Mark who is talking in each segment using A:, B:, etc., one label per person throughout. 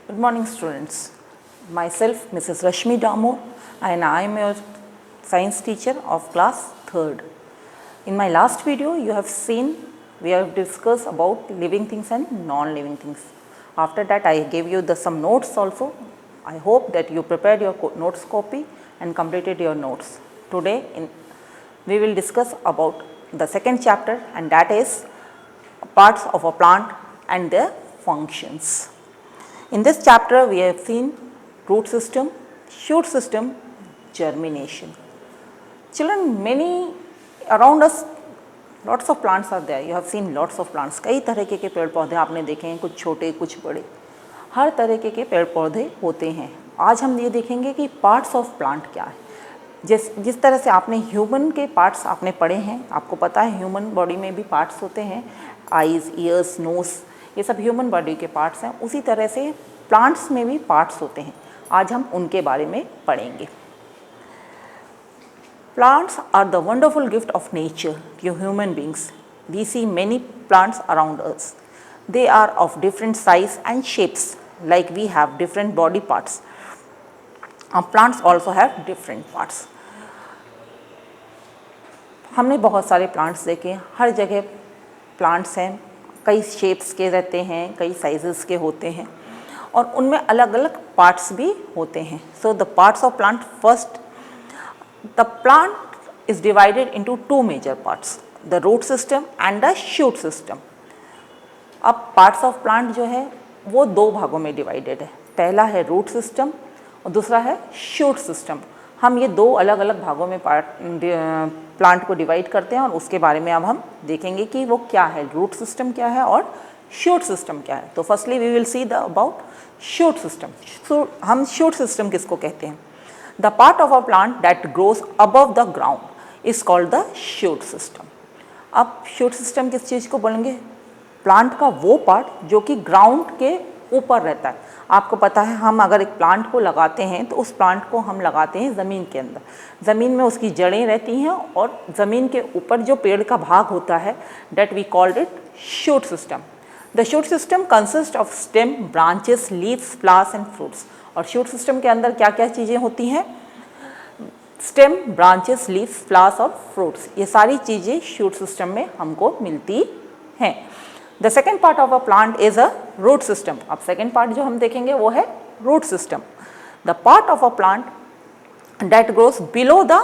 A: Good morning, students. Myself, Mrs. Rashmi Damo, and I am your science teacher of class 3rd. In my last video, you have seen we have discussed about living things and non-living things. After that, I gave you some notes also. I hope that you prepared your notes copy and completed your notes. Today, we will discuss about the second chapter, and that is parts of a plant and their functions. In this chapter, we have seen root system, shoot system, germination. Children, many around us, lots of plants are there. You have seen lots of plants. कई तरह के पेड़ पौधे आपने देखे हैं, कुछ छोटे कुछ बड़े, हर तरह के पेड़ पौधे होते हैं. आज हम ये देखेंगे कि पार्ट्स ऑफ प्लांट क्या है. जिस तरह से आपने ह्यूमन के पार्ट्स आपने पढ़े हैं, आपको पता है ह्यूमन बॉडी में भी पार्ट्स होते हैं, आईज, ईयर्स, नोज, ये सब ह्यूमन बॉडी के पार्ट्स हैं. उसी तरह से प्लांट्स में भी पार्ट्स होते हैं. आज हम उनके बारे में पढ़ेंगे. Plants are the wonderful gift of nature to human beings. We see many plants around us. They are of different size and shapes like we have different body parts. Plants also have different parts. हमने बहुत सारे plants देखे, हर जगह plants हैं, कई shapes के रहते हैं, कई साइजेस के होते हैं और उनमें अलग अलग पार्ट्स भी होते हैं. So the parts of plant, first the plant is divided into two major parts, the root system and the shoot system. अब पार्ट्स ऑफ प्लांट जो है वो दो भागों में डिवाइडेड है. पहला है रूट सिस्टम और दूसरा है शूट सिस्टम. हम ये दो अलग अलग भागों में प्लांट को डिवाइड करते हैं और उसके बारे में अब हम देखेंगे कि वो क्या है, रूट सिस्टम क्या है और शूट सिस्टम क्या है. तो firstly we will see the about shoot system. So हम शूट सिस्टम किसको कहते हैं? The part of a plant that grows above the ground is called the shoot system. अब शूट सिस्टम किस चीज़ को बोलेंगे? प्लांट का वो पार्ट जो कि ग्राउंड के ऊपर रहता है. आपको पता है, हम अगर एक प्लांट को लगाते हैं तो उस प्लांट को हम लगाते हैं ज़मीन के अंदर. ज़मीन में उसकी जड़ें रहती हैं और ज़मीन के ऊपर जो पेड़ का भाग होता है, that we called it shoot system. The shoot system consist of stem, branches, leaves, flowers and fruits. और शूट सिस्टम के अंदर क्या क्या चीज़ें होती हैं? स्टेम, ब्रांचेस, लीव्स, फ्लावर्स और फ्रूट्स. ये सारी चीज़ें शूट सिस्टम में हमको मिलती हैं. The second part of a plant is a root system. अब सेकेंड पार्ट जो हम देखेंगे वो है root system. The part of a plant that grows below the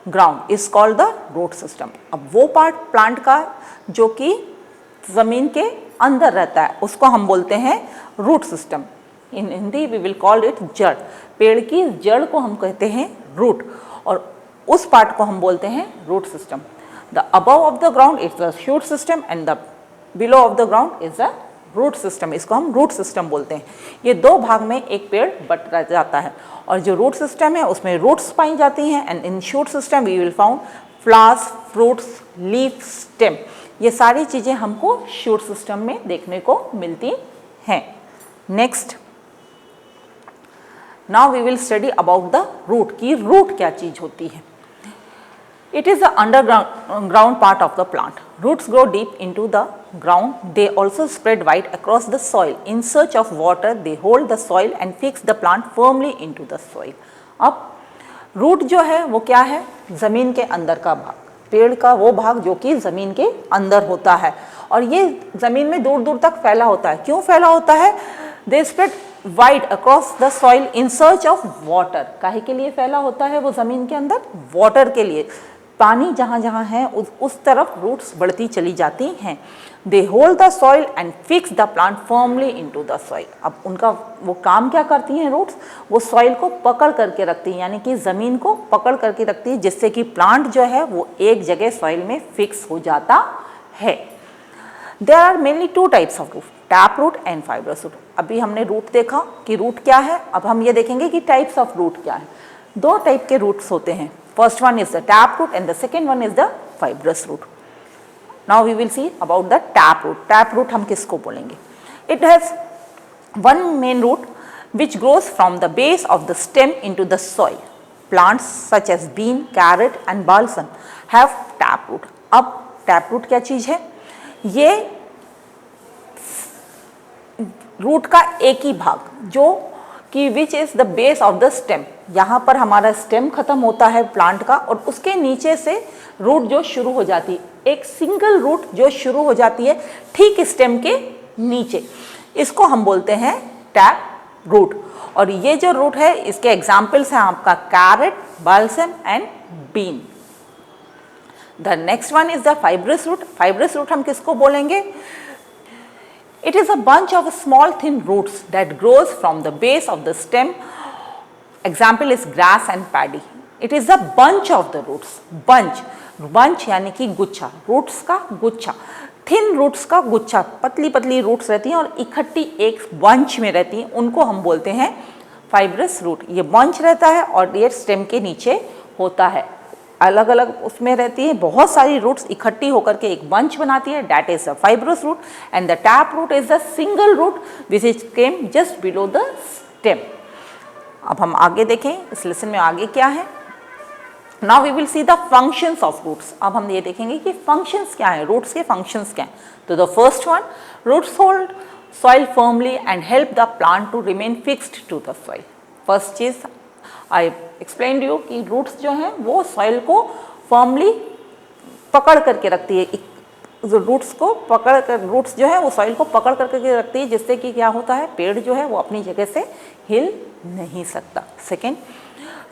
A: ground is called the root system. अब वो पार्ट प्लांट का जो कि ज़मीन के अंदर रहता है उसको हम बोलते हैं root system. In Hindi we will call it जड़. पेड़ की जड़ को हम कहते हैं रूट और उस पार्ट को हम बोलते हैं root system. The above of the ground is the shoot system and the below of the ground is the root system. इसको हम रूट सिस्टम बोलते हैं. ये दो भाग में एक पेड़ बट जाता है और जो रूट सिस्टम है उसमें रूट्स पाई जाती हैं. And in shoot system we will found flowers, fruits, leaf, stem. ये सारी चीज़ें हमको शूट सिस्टम में देखने को मिलती हैं. Next, now we will study about the root की रूट क्या चीज़ होती है. It is the underground part of the plant. Roots grow deep into the ground. They also spread wide across the soil. In search of water, they hold the soil and fix the plant firmly into the soil. अब root जो है वो क्या है? ज़मीन के अंदर का भाग, पेड़ का वो भाग जो कि ज़मीन के अंदर होता है और ये ज़मीन में दूर दूर तक फैला होता है. क्यों फैला होता है? They spread wide across the soil in search of water. काहे के लिए फैला होता है वो ज़मीन के अंदर? वाटर के लिए. पानी जहाँ जहाँ है उस तरफ रूट्स बढ़ती चली जाती हैं. They hold the soil and fix the plant firmly into the soil. अब उनका वो काम क्या करती हैं रूट्स? वो सॉइल को पकड़ करके रखती हैं, यानी कि ज़मीन को पकड़ करके रखती है जिससे कि प्लांट जो है वो एक जगह सॉइल में फिक्स हो जाता है. There are mainly two types of root, tap root and fibrous root. अभी हमने रूट देखा कि रूट क्या है. अब हम ये देखेंगे कि टाइप्स ऑफ रूट क्या है. दो टाइप के रूट्स होते हैं. First one is the tap root and the second one is the fibrous root. Now we will see about the tap root. Tap root हम किसको बोलेंगे? It has one main root which grows from the base of the stem into the soil. Plants such as bean, carrot and balsam have tap root. अब tap root क्या चीज़ है? ये root का एक ही भाग जो कि which is the base of the stem. यहाँ पर हमारा स्टेम खत्म होता है प्लांट का और उसके नीचे से रूट जो शुरू हो जाती है, एक सिंगल रूट जो शुरू हो जाती है ठीक स्टेम के नीचे, इसको हम बोलते हैं टैप रूट। और ये जो रूट है इसके एग्जाम्पल्स हैं आपका carrot, balsam and bean. The next one is the fibrous root. Fibrous root हम किसको बोलेंगे? It is a bunch of small thin roots that grows from the base of the stem. Example is grass and paddy. It is a bunch of the roots. bunch यानी कि गुच्छा, roots का गुच्छा, thin roots का गुच्छा, पतली पतली roots रहती हैं और इकट्ठी एक bunch में रहती हैं, उनको हम बोलते हैं fibrous root। ये bunch रहता है और ये stem के नीचे होता है, अलग अलग उसमें रहती है, बहुत सारी रूट्स इकट्ठी होकर के एक बंच बनाती है, that is the fibrous root. And the tap root is the single root which is came just below the stem. अब हम आगे देखें इस लेसन में आगे क्या है। Now we will see the functions of roots. अब हम ये देखेंगे कि फंक्शंस क्या है, रूट्स के फंक्शंस क्या हैं। तो the first one, roots hold soil firmly and help the plant to remain fixed to the soil. First चीज आई एक्सप्लेन यू कि रूट्स जो हैं वो सॉइल को फर्मली पकड़ करके रखती है, रूट्स को पकड़ कर, रूट्स जो है वो सॉइल को पकड़ करके रखती है, जिससे कि क्या होता है, पेड़ जो है वो अपनी जगह से हिल नहीं सकता। Second,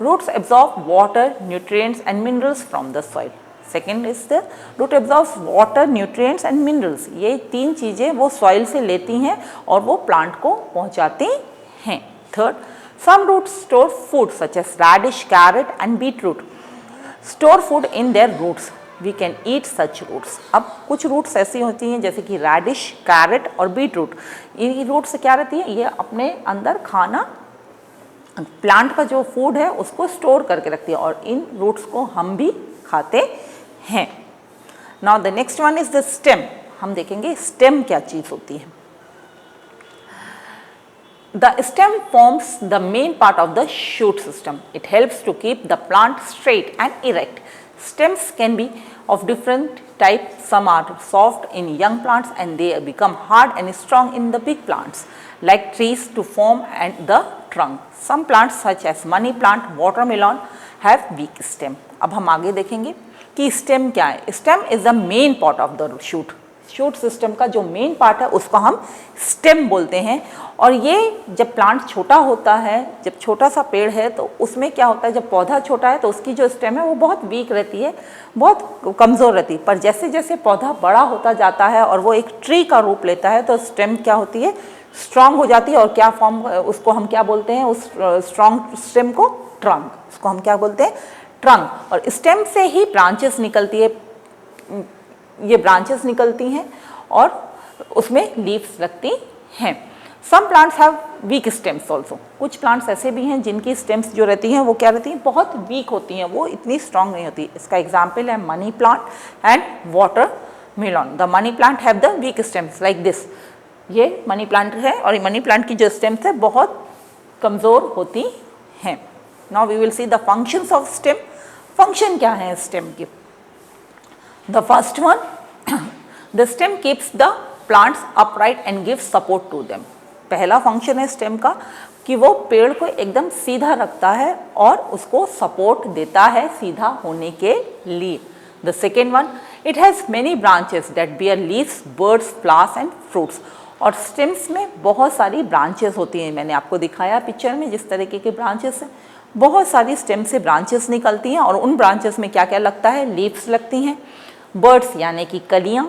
A: roots absorb water, nutrients and minerals from the soil. Second is the root absorbs water, nutrients and minerals. ये तीन चीज़ें वो सॉइल से लेती हैं और वो प्लांट को पहुँचाती हैं। Third, some roots store food such as radish, carrot and beetroot store food in their roots. We can eat such roots. अब कुछ रूट्स ऐसी होती हैं जैसे कि radish, carrot और beetroot। ये रूट्स क्या रहती है, ये अपने अंदर खाना, प्लांट का जो फूड है उसको स्टोर करके रखती है और इन रूट्स को हम भी खाते हैं। Now the next one is the stem. हम देखेंगे स्टेम क्या चीज़ होती है। The stem forms the main part of the shoot system. It helps to keep the plant straight and erect. Stems can be of different types. Some are soft in young plants and they become hard and strong in the big plants, like trees to form and the trunk. Some plants such as money plant, watermelon have weak stem. अब हम आगे देखेंगे कि stem क्या है। Stem is the main part of the shoot. Shoot system का जो main part है उसको हम स्टेम बोलते हैं। और ये जब प्लांट छोटा होता है, जब छोटा सा पेड़ है तो उसमें क्या होता है, जब पौधा छोटा है तो उसकी जो स्टेम है वो बहुत वीक रहती है, बहुत कमज़ोर रहती है। पर जैसे जैसे पौधा बड़ा होता जाता है और वो एक ट्री का रूप लेता है तो स्टेम क्या होती है, स्ट्रांग हो जाती है। और क्या फॉर्म, उसको हम क्या बोलते हैं, उस स्ट्रांग स्टेम को ट्रंक, उसको हम क्या बोलते हैं, ट्रंक। और स्टेम से ही ब्रांचेस निकलती है, ये ब्रांचेस निकलती हैं और उसमें लीव्स लगती हैं। Some plants have weak stems also. कुछ प्लांट्स ऐसे भी हैं जिनकी स्टेम्स जो रहती हैं वो क्या रहती हैं, बहुत वीक होती हैं, वो इतनी स्ट्रांग नहीं होती। इसका एग्जाम्पल है money plant and watermelon. The money plant have the weak stems like this. ये मनी प्लांट है और ये मनी प्लांट की जो स्टेम्स है बहुत कमज़ोर होती हैं। Now we will see the functions of stem. Function क्या है स्टेम की। The first one, the stem keeps the plants upright and gives support to them. पहला फंक्शन है स्टेम का कि वो पेड़ को एकदम सीधा रखता है और उसको सपोर्ट देता है सीधा होने के लिए। The second one, it has many branches that bear leaves, buds, flowers and fruits. और स्टेम्स में बहुत सारी ब्रांचेस होती हैं। मैंने आपको दिखाया पिक्चर में जिस तरीके के ब्रांचेस हैं, बहुत सारी स्टेम से ब्रांचेस निकलती हैं और उन ब्रांचेस में क्या क्या लगता है, लीव्स लगती हैं, बर्ड्स यानी कि कलियाँ,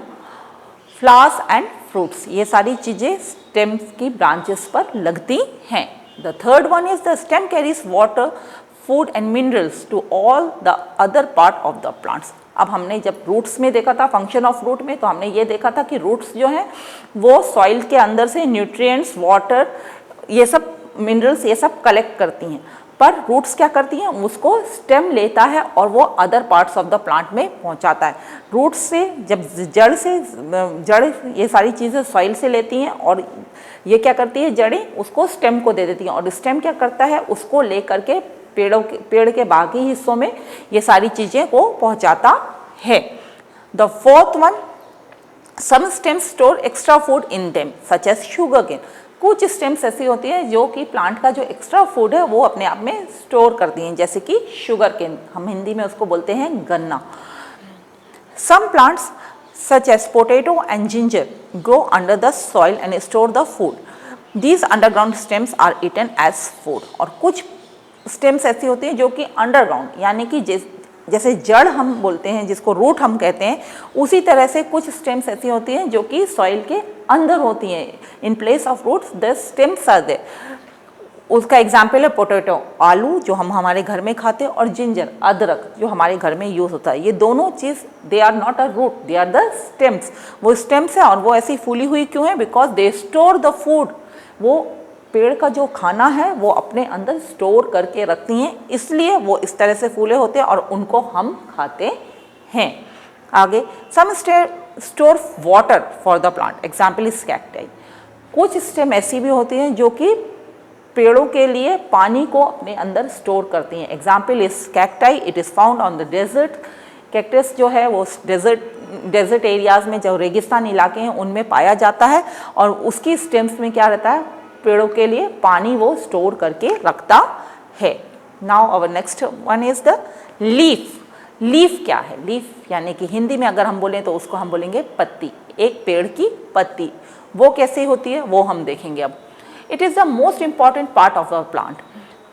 A: फ्लावर्स एंड फ्रूट्स, ये सारी चीज़ें स्टेम की ब्रांचेस पर लगती हैं। The third one is the stem carries water, food and minerals to all the other part of the plants. अब हमने जब रूट्स में देखा था, फंक्शन ऑफ रूट में, तो हमने ये देखा था कि रूट्स जो हैं वो सॉइल के अंदर से न्यूट्रिएंट्स, वाटर, ये सब मिनरल्स, ये सब कलेक्ट करती हैं। पर रूट्स क्या करती हैं, उसको स्टेम लेता है और वो other parts of the plant में पहुंचाता है। रूट्स से जब जड़ ये सारी चीज़ें सॉइल से लेती हैं और ये क्या करती है, जड़ें उसको स्टेम को दे देती हैं और स्टेम क्या करता है, उसको ले करके पेड़ के बाकी हिस्सों में ये सारी चीज़ें को पहुंचाता है। The fourth one, some stems store extra food in them such as sugarcane. कुछ स्टेम्स ऐसी होती हैं जो कि प्लांट का जो एक्स्ट्रा फूड है वो अपने आप में स्टोर करती हैं, जैसे कि शुगर केन, हम हिंदी में उसको बोलते हैं गन्ना। Some plants such as potato and ginger grow under the soil and store the food. These underground stems are eaten as food. और कुछ स्टेम्स ऐसी होती हैं जो कि अंडरग्राउंड यानी कि जैसे जड़ हम बोलते हैं, जिसको रूट हम कहते हैं, उसी तरह से कुछ स्टेम्स ऐसी होती हैं जो कि सॉइल के अंदर होती हैं। In place of roots the stems are there. उसका एग्जाम्पल है पोटैटो, आलू जो हम हमारे घर में खाते हैं, और जिंजर, अदरक, जो हमारे घर में यूज़ होता है। ये दोनों चीज़ they are not a root, they are the stems. वो स्टेम्स है और वो ऐसी फूली हुई क्यों है? Because they store the food. वो पेड़ का जो खाना है वो अपने अंदर स्टोर करके रखती हैं, इसलिए वो इस तरह से फूले होते हैं और उनको हम खाते हैं। आगे, some store water for the plant, example is cacti. कुछ स्टेम ऐसी भी होती हैं जो कि पेड़ों के लिए पानी को अपने अंदर स्टोर करती हैं। Example is cacti, it is found on the desert. Cactus जो है वो डेजर्ट एरियाज में, जो रेगिस्तान इलाके हैं उनमें पाया जाता है, और उसकी स्टेम्स में क्या रहता है? पेड़ों के लिए पानी वो स्टोर करके रखता है। Now our next one is the leaf. Leaf क्या है? लीफ यानी कि हिंदी में अगर हम बोलें तो उसको हम बोलेंगे पत्ती, एक पेड़ की पत्ती। वो कैसे होती है वो हम देखेंगे अब। It is the most important part of the plant.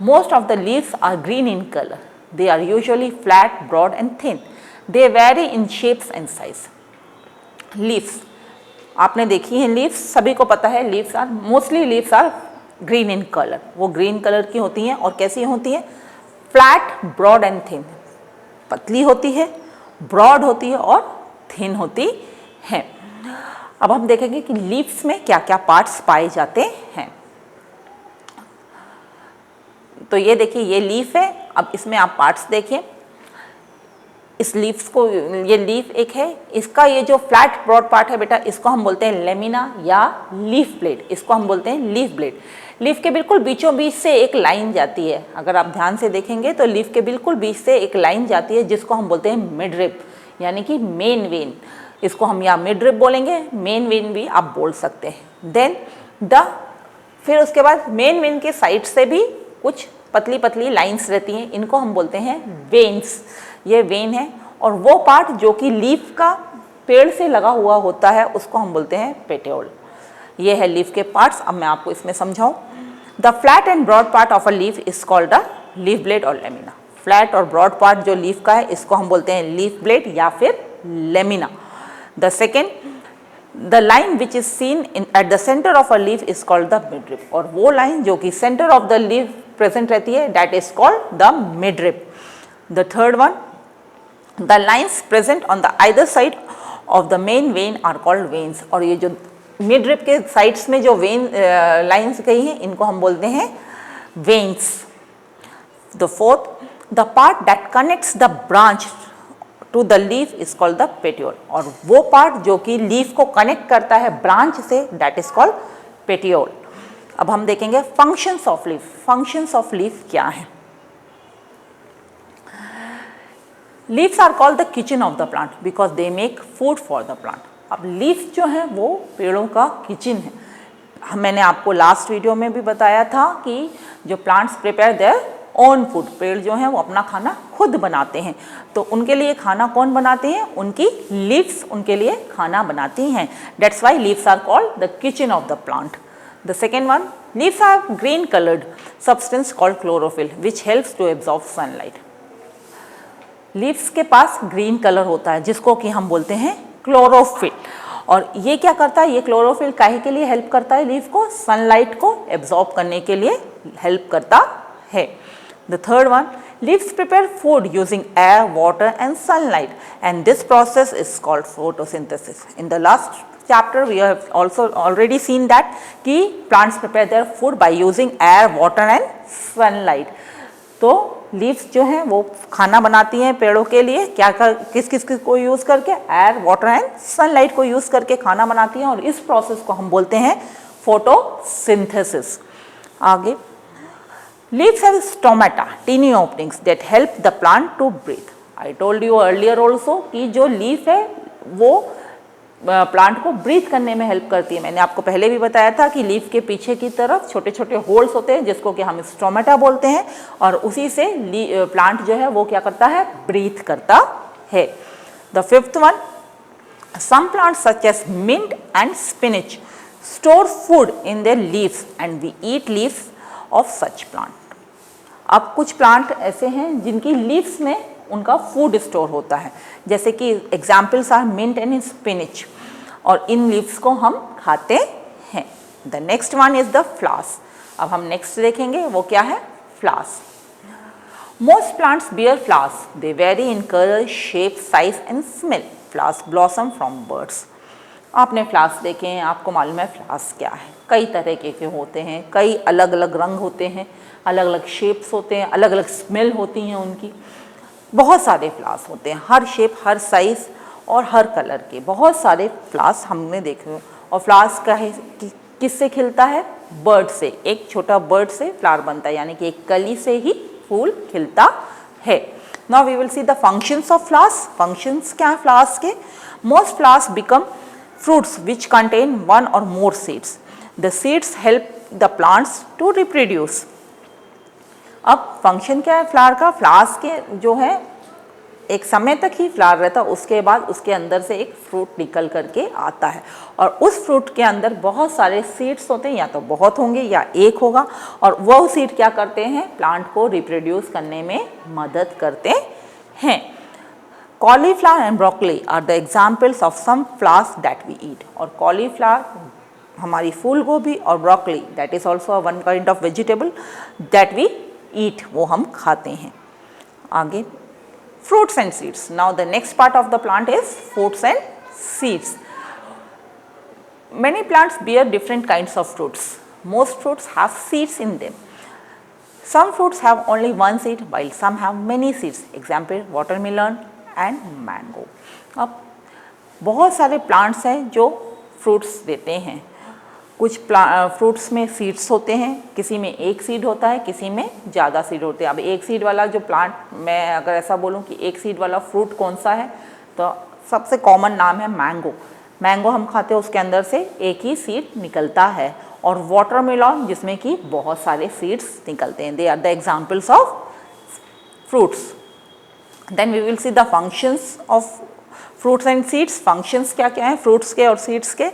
A: Most of the leaves are green in colour. They are usually flat, broad and thin. They vary in shapes and size. Leaves आपने देखी हैं, leaves सभी को पता है, leaves are mostly leaves are green in colour. वो green colour की होती हैं और कैसी होती हैं? Flat, broad and thin. पतली होती है, ब्रॉड होती है और थिन होती है। अब हम देखेंगे कि लीव्स में क्या क्या पार्ट्स पाए जाते हैं। तो ये देखिए, ये लीफ है। अब इसमें आप पार्ट्स देखिए। इस लीव्स को, ये लीफ एक है, इसका ये जो फ्लैट ब्रॉड पार्ट है बेटा, इसको हम बोलते हैं लेमिना या लीफ ब्लेड। इसको हम बोलते हैं लीफ ब्लेड। लीफ के बिल्कुल बीचों बीच से एक लाइन जाती है। अगर आप ध्यान से देखेंगे तो लीफ के बिल्कुल बीच से एक लाइन जाती है, जिसको हम बोलते हैं मिडरिप यानी कि मेन वेन। इसको हम या मिडरिप बोलेंगे, मेन वेन भी आप बोल सकते हैं। देन फिर उसके बाद मेन वेन के साइड से भी कुछ पतली पतली लाइंस रहती हैं, इनको हम बोलते हैं वेन्स। ये वेन है। और वो पार्ट जो कि लीफ का पेड़ से लगा हुआ होता है उसको हम बोलते हैं पेटियोल। ये है लीफ के पार्ट्स। अब मैं आपको इसमें समझाऊं। The flat and broad part of a leaf is called a leaf blade और लेमिना। फ्लैट और ब्रॉड पार्ट जो लीफ का है इसको हम बोलते हैं लीफ ब्लेड या फिर lamina. The second, the line which is seen at the centre of a leaf is called the midrib. और वो लाइन जो कि centre of the leaf present रहती है, that is called the midrib. The third one, the lines present on the either side of the main vein are called veins। और ये जो mid rib के साइड्स में जो वेन लाइंस गई हैं इनको हम बोलते हैं veins. The fourth, the part that connects the branch to the leaf is called the petiole. और वो पार्ट जो कि लीफ को कनेक्ट करता है ब्रांच से, दैट इज कॉल्ड पेटियोल। अब हम देखेंगे functions of leaf. Functions of leaf क्या है? Leaves are called the kitchen of the plant because they make food for the plant. अब लीफ जो है वो पेड़ों का किचन है। मैंने आपको लास्ट वीडियो में भी बताया था कि जो plants prepare their own food, पेड़ जो हैं वो अपना खाना खुद बनाते हैं। तो उनके लिए खाना कौन बनाते हैं? उनकी लीव्स उनके लिए खाना बनाती हैं। That's why leaves are called the kitchen of the plant. The second one, leaves are green coloured substance called chlorophyll which helps to absorb sunlight. Leaves के पास ग्रीन कलर होता है जिसको कि हम बोलते हैं क्लोरोफिल। और ये क्या करता है? ये क्लोरोफिल काहे के लिए हेल्प करता है? लीफ को सनलाइट को एब्जॉर्ब करने के लिए हेल्प करता है। The third one, leaves prepare food using air, water and sunlight and this process is called photosynthesis. In the last chapter we have also already seen that कि plants prepare their food by using air, water and sunlight। तो leaves जो हैं वो खाना बनाती हैं पेड़ों के लिए, क्या किस किस को यूज़ करके? एयर, वाटर एंड सनलाइट को यूज़ करके खाना बनाती हैं, और इस प्रोसेस को हम बोलते हैं फोटोसिंथेसिस। आगे, leaves have stomata, tiny openings that help the plant to breathe. I told you earlier also कि जो लीफ है वो प्लांट को ब्रीथ करने में हेल्प करती है। मैंने आपको पहले भी बताया था कि लीफ के पीछे की तरफ छोटे छोटे होल्स होते हैं जिसको कि हम स्टोमेटा बोलते हैं, और उसी से प्लांट जो है वो क्या करता है, ब्रीथ करता है। The fifth one, some plants such as mint and spinach store food in their leaves and we eat leaves of such plant. अब कुछ प्लांट ऐसे हैं जिनकी लीव्स में उनका फूड स्टोर होता है, जैसे कि examples are mint and spinach, और इन लीव्स को हम खाते हैं। The next one is the flowers. अब हम नेक्स्ट देखेंगे वो क्या है, फ्लास। Most plants bear flowers, they vary in colour, shape, size and smell. Flowers blossom from birds. आपने फ्लास देखे हैं, आपको मालूम है फ्लास क्या है। कई तरह के होते हैं, कई अलग अलग रंग होते हैं, अलग अलग शेप्स होते हैं, अलग अलग स्मेल होती हैं उनकी। बहुत सारे फ्लास होते हैं, हर शेप, हर साइज़ और हर कलर के बहुत सारे फ्लास हमने देखे। और फ्लास का है किससे खिलता है, बर्ड से। एक छोटा बर्ड से फ्लावर बनता है, यानी कि एक कली से ही फूल खिलता है। Now we will see the functions of flowers. Functions क्या है फ्लास के। Most flowers become fruits which contain one or more seeds. The seeds help the plants to reproduce. अब फंक्शन क्या है फ्लावर का, फ्लावर्स के जो है एक समय तक ही फ्लावर रहता है, उसके बाद उसके अंदर से एक फ्रूट निकल करके आता है, और उस फ्रूट के अंदर बहुत सारे सीड्स होते हैं, या तो बहुत होंगे या एक होगा, और वह सीड क्या करते हैं, प्लांट को रिप्रोड्यूस करने में मदद करते हैं। Cauliflower and broccoli are the examples of some flowers that we eat. और cauliflower हमारी फूल गोभी, और broccoli that is also a one kind of vegetable that we eat, वो हम खाते हैं। आगे fruits and seeds. Now the next part of the plant is fruits and seeds. Many plants bear different kinds of fruits. Most fruits have seeds in them. Some fruits have only one seed while some have many seeds. Example watermelon and mango. अब बहुत सारे plants हैं जो fruits देते हैं। कुछ fruits में seeds होते हैं, किसी में एक सीड होता है, किसी में ज़्यादा सीड होते हैं। अब एक सीड वाला जो प्लांट, मैं अगर ऐसा बोलूं कि एक सीड वाला फ्रूट कौन सा है, तो सबसे कॉमन नाम है मैंगो। मैंगो हम खाते हैं, उसके अंदर से एक ही सीड निकलता है। और वाटरमेलन जिसमें कि बहुत सारे सीड्स निकलते हैं। They are the examples of fruits. Then we will see the functions of fruits and seeds. Functions क्या क्या हैं fruits के और seeds के।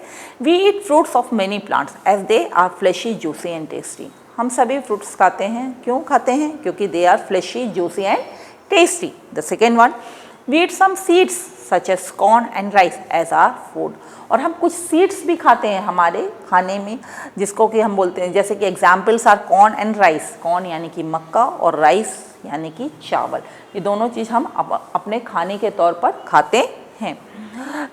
A: We eat fruits of many plants as they are fleshy, juicy and tasty. हम सभी fruits खाते हैं। क्यों खाते हैं? क्योंकि they are fleshy, juicy and tasty. The second one, we eat some seeds such as corn and rice as our food. और हम कुछ सीड्स भी खाते हैं हमारे खाने में, जिसको कि हम बोलते हैं, जैसे कि examples are corn and rice. Corn यानी कि मक्का, और राइस यानी कि चावल। ये दोनों चीज़ हम अपने खाने के तौर पर खाते हैं।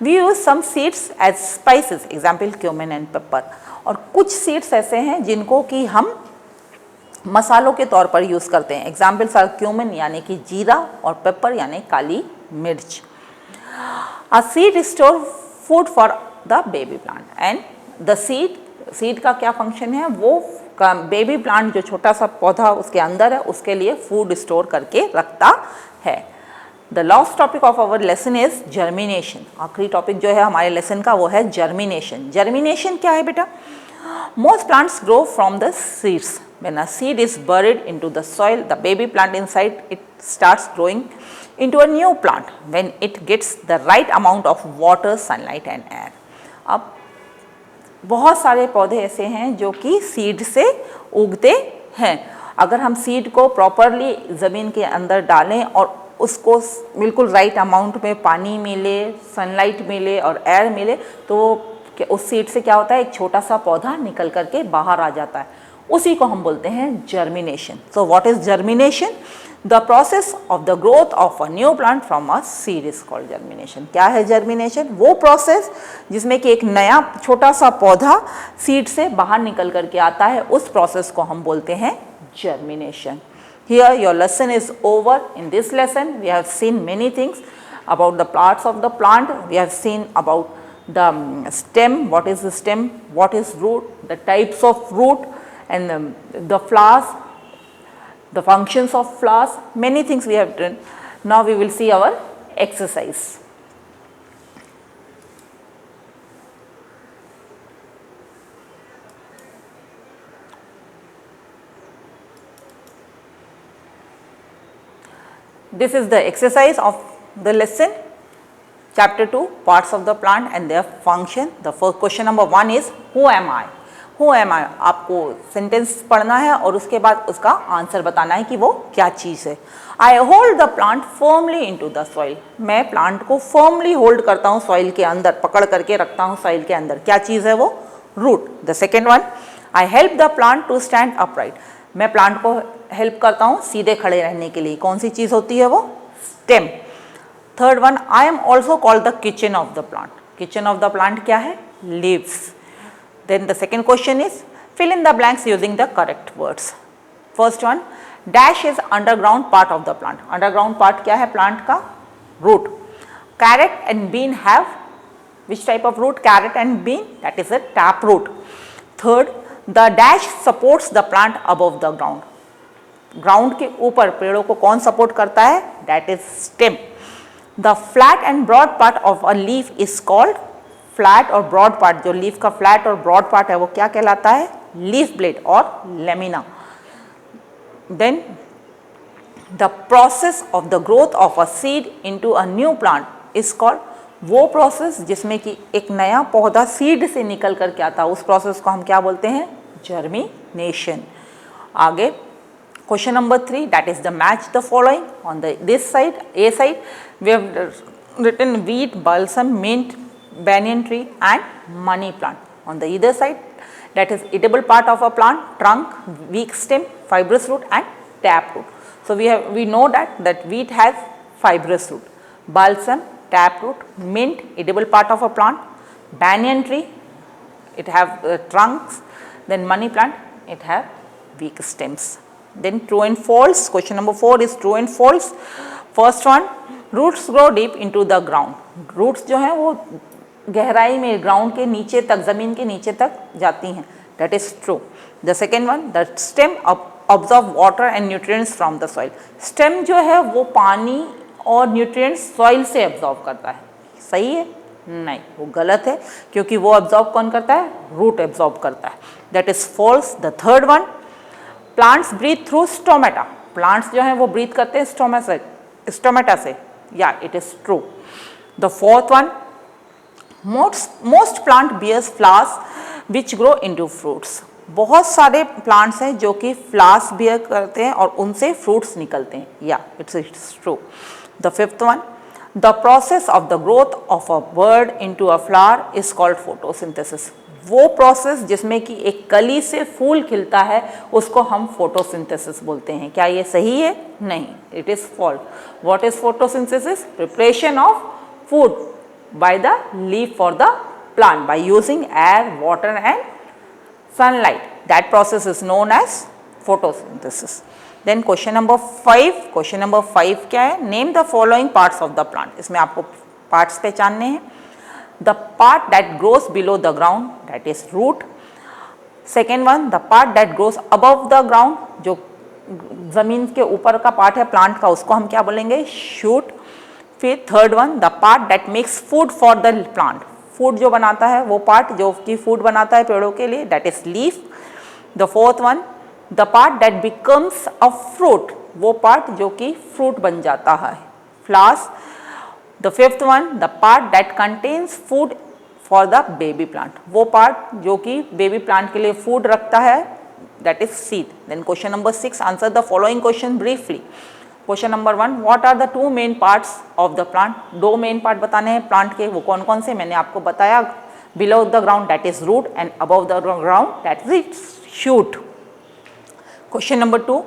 A: We use some seeds as spices, example cumin and pepper. और कुछ सीड्स ऐसे हैं जिनको कि हम मसालों के तौर पर यूज़ करते हैं। एग्जाम्पल्स आर क्यूमिन यानी कि जीरा, और पेपर यानी काली मिर्च। A seed store food for the baby plant and the seed का क्या फंक्शन है, वो का बेबी प्लांट जो छोटा सा पौधा उसके अंदर है, उसके लिए फूड स्टोर करके रखता है। The last topic of our lesson is germination. आखिरी टॉपिक जो है हमारे लेसन का वो है जर्मिनेशन। जर्मिनेशन क्या है बेटा? Most plants grow from the seeds. When a seed is buried into the soil, the baby plant inside it starts growing into a new plant when it gets the right amount of water, sunlight and air. अब बहुत सारे पौधे ऐसे हैं जो कि seed से उगते हैं। अगर हम सीड को प्रॉपरली ज़मीन के अंदर डालें और उसको बिल्कुल राइट अमाउंट में पानी मिले, सनलाइट मिले और एयर मिले, तो उस सीड से क्या होता है, एक छोटा सा पौधा निकल करके बाहर आ जाता है। उसी को हम बोलते हैं germination. So what is germination? The process of the growth of a new plant from a seed is called germination. क्या है जर्मिनेशन? वो प्रोसेस जिसमें कि एक नया छोटा सा पौधा सीड से बाहर निकल करके आता है, उस प्रोसेस को हम बोलते हैं germination. Here your lesson is over. In this lesson we have seen many things about the parts of the plant. We have seen about the stem, what is the stem, what is root, the types of root, and the flowers, the functions of flowers. Many things we have done. Now we will see our exercise. This is the exercise of the lesson, chapter 2, parts of the plant and their function. The first question number 1 is who am I? Who am I? आपको sentence पढ़ना है और उसके बाद उसका answer बताना है कि वो क्या चीज़ है. I hold the plant firmly into the soil. मैं प्लांट को firmly hold करता हूँ सॉइल के अंदर, पकड़ करके रखता हूँ सॉइल के अंदर. क्या चीज़ है वो? Root. The second one, I help the plant to stand upright. मैं प्लांट को हेल्प करता हूँ सीधे खड़े रहने के लिए. कौन सी चीज़ होती है वो? Stem. Third one, I am also called the kitchen of the plant. Kitchen of the plant क्या है? Leaves. Then the second question is fill in the blanks using the correct words. First one, dash is underground part of the plant. Underground part क्या है plant का? Root. Carrot and bean have which type of root? Carrot and bean, that is a tap root. Third, the dash supports the plant above the ground. Ground के ऊपर पेड़ों को कौन support करता है? That is stem. The flat and broad part of a leaf is called, flat और broad part, जो leaf का फ्लैट और ब्रॉड पार्ट है वो क्या कहलाता है? लीफ ब्लेड और lamina. Then the process of the growth of a seed into a new plant is called, वो प्रोसेस जिसमें कि एक नया पौधा सीड से निकल कर क्या आता है, उस प्रोसेस को हम क्या बोलते हैं? जर्मिनेशन. आगे question number 3, that is the match the following. On the this side, A side, we have written wheat, balsam, mint, banyan tree and money plant. On the either side, that is edible part of a plant, trunk, weak stem, fibrous root and tap root. So we know that wheat has fibrous root, balsam, tap root, mint, edible part of a plant, banyan tree, it have trunks, then money plant, it have weak stems. Then true and false. Question number 4 is true and false. First one, roots grow deep into the ground. Roots जो हैं वो गहराई में ground के नीचे तक, ज़मीन के नीचे तक जाती हैं. That is true. The second one, the stem absorb water and nutrients from the soil. Stem जो है वो पानी और न्यूट्रिएंट्स सॉइल से एब्जॉर्ब करता है. सही है? नहीं, वो गलत है, क्योंकि वो एब्जॉर्ब कौन करता है? रूट एब्जॉर्ब करता है. That is false. The third one, plants breathe through stomata. Plants जो हैं वो breathe करते हैं स्टोमेटा से. Yeah, it is true. The fourth one, most plant bears flowers which grow into fruits. बहुत सारे प्लांट्स हैं जो कि फ्लावर्स बियर करते हैं और उनसे फ्रूट्स निकलते हैं. या it's true. The fifth one, the process of the growth of a bird into a flower is called photosynthesis. वो प्रोसेस जिसमें कि एक कली से फूल खिलता है उसको हम फोटोसिंथेसिस बोलते हैं. क्या ये सही है? नहीं, it is false. What is photosynthesis? Preparation of food by the leaf for the plant by using air, water and sunlight. That process is known as photosynthesis. Then question number 5. Question number 5 क्या है? Name the following parts of the plant. इसमें आपको parts पहचानने हैं. The part that grows below the ground, that is root. Second one, the part that grows above the ground, जो जमीन के ऊपर का पार्ट है प्लांट का, उसको हम क्या बोलेंगे? shoot. फिर third one, the part that makes food for the plant. Food जो बनाता है वो पार्ट जो कि फूड बनाता है पेड़ों के लिए, that is leaf. The fourth one, the part that becomes a fruit, वो पार्ट जो कि फ्रूट बन जाता है, flowers. The fifth one, the part that contains food for the baby plant, वो पार्ट जो कि बेबी प्लांट के लिए फूड रखता है, that is seed. Then question number 6, answer the following question briefly. Question number 1, what are the 2 main parts of the plant. 2 main part बताने हैं प्लांट के, वो कौन कौन से? मैंने आपको बताया. Below the ground that is root and above the ground that is shoot. Question number 2,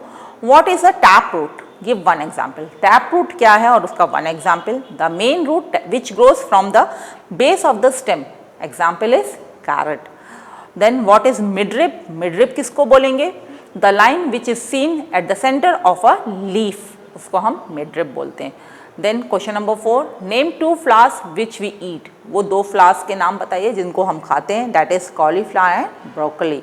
A: what is a tap root. Give one example. Tap root क्या है और उसका one example. The main root which grows from the base of the stem, example is carrot. Then what is midrib. Midrib किसको बोलेंगे? The line which is seen at the centre of a leaf, उसको हम midrib बोलते हैं. Then question number 4, name 2 flowers which we eat. वो 2 flowers के नाम बताइए जिनको हम खाते हैं, that is cauliflower and broccoli.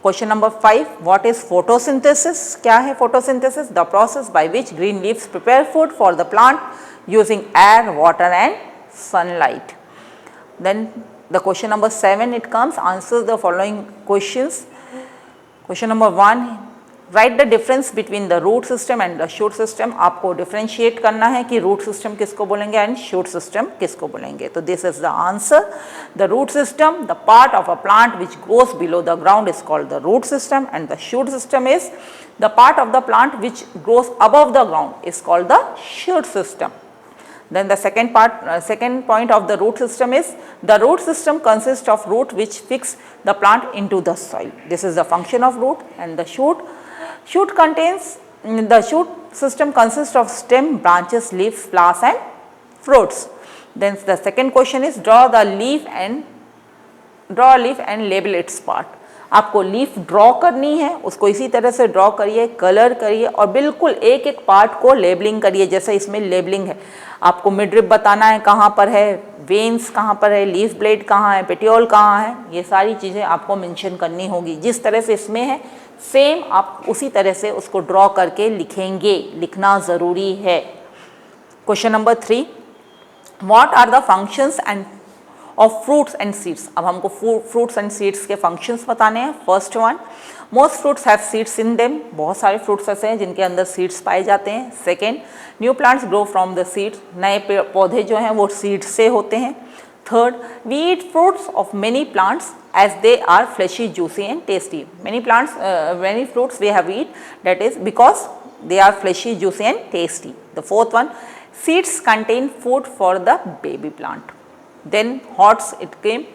A: Question number 5, what is photosynthesis. क्या है photosynthesis? The process by which green leaves prepare food for the plant using air, water and sunlight. Then the question number 7 it comes, answer the following questions. Question number 1, write the difference between the root system and the shoot system. आपको differentiate करना है कि root system किसको बोलेंगे and shoot system किसको बोलेंगे। तो this is the answer. The root system, the part of a plant which grows below the ground is called the root system and the shoot system is the part of the plant which grows above the ground is called the shoot system. Then the second point of the root system is the root system consists of root which fix the plant into the soil. This is the function of root. And the shoot system consists of stem, branches, leaves, flowers and fruits. Then the second question is draw a leaf and label its part. आपको leaf draw करनी है, उसको इसी तरह से draw करिए, colour करिए और बिल्कुल एक एक पार्ट को लेबलिंग करिए। जैसे इसमें लेबलिंग है, आपको मिडरिप बताना है कहाँ पर है, वेन्स कहाँ पर है, लीफ ब्लेड कहाँ है, पेटियोल कहाँ है, ये सारी चीज़ें आपको मेंशन करनी होगी। जिस तरह से इसमें है सेम आप उसी तरह से उसको ड्रॉ करके लिखेंगे, लिखना ज़रूरी है। Question number 3, what are the functions and of fruits and seeds. अब हमको फ्रूट्स एंड सीड्स के फंक्शंस बताने हैं। First one, most fruits have seeds in them. बहुत सारे फ्रूट्स ऐसे हैं जिनके अंदर सीड्स पाए जाते हैं। Second, new plants grow from the seeds. नए पौधे जो हैं वो सीड्स से होते हैं। Third, we eat fruits of many plants as they are fleshy, juicy and tasty. many fruits we have eat, that is because they are fleshy, juicy and tasty. The fourth one, seeds contain food for the baby plant. Then hordes it came.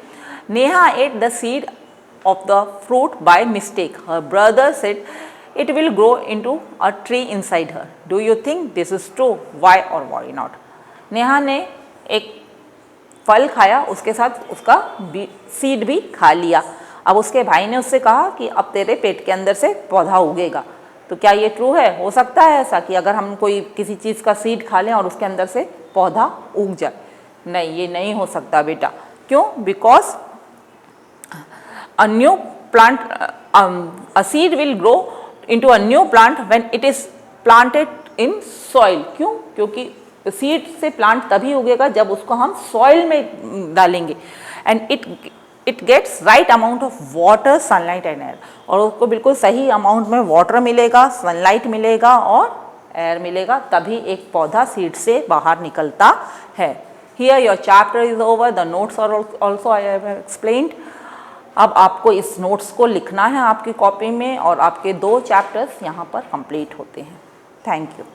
A: Neha ate the seed of the fruit by mistake. Her brother said it will grow into a tree inside her. Do you think this is true? Why or why not? Neha ने एक फल खाया, उसके साथ उसका seed भी खा लिया। अब उसके भाई ने उससे कहा कि अब तेरे पेट के अंदर से पौधा उगेगा। तो क्या ये ट्रू है? हो सकता है ऐसा कि अगर हम कोई किसी चीज़ का सीड खा लें और उसके अंदर से पौधा उग जाए? नहीं, ये नहीं हो सकता बेटा। क्यों? Because a new plant, a seed will grow into a new plant when it is planted in soil. क्यों? क्योंकि सीड से प्लांट तभी उगेगा जब उसको हम सॉइल में डालेंगे। And it gets right amount of water, sunlight and air. और उसको बिल्कुल सही अमाउंट में वाटर मिलेगा, सनलाइट मिलेगा और एयर मिलेगा, तभी एक पौधा सीड से बाहर निकलता है। Here your chapter is over. The notes are also I have explained. अब आपको इस नोट्स को लिखना है आपकी कॉपी में और आपके 2 चैप्टर्स यहाँ पर कंप्लीट होते हैं। Thank you.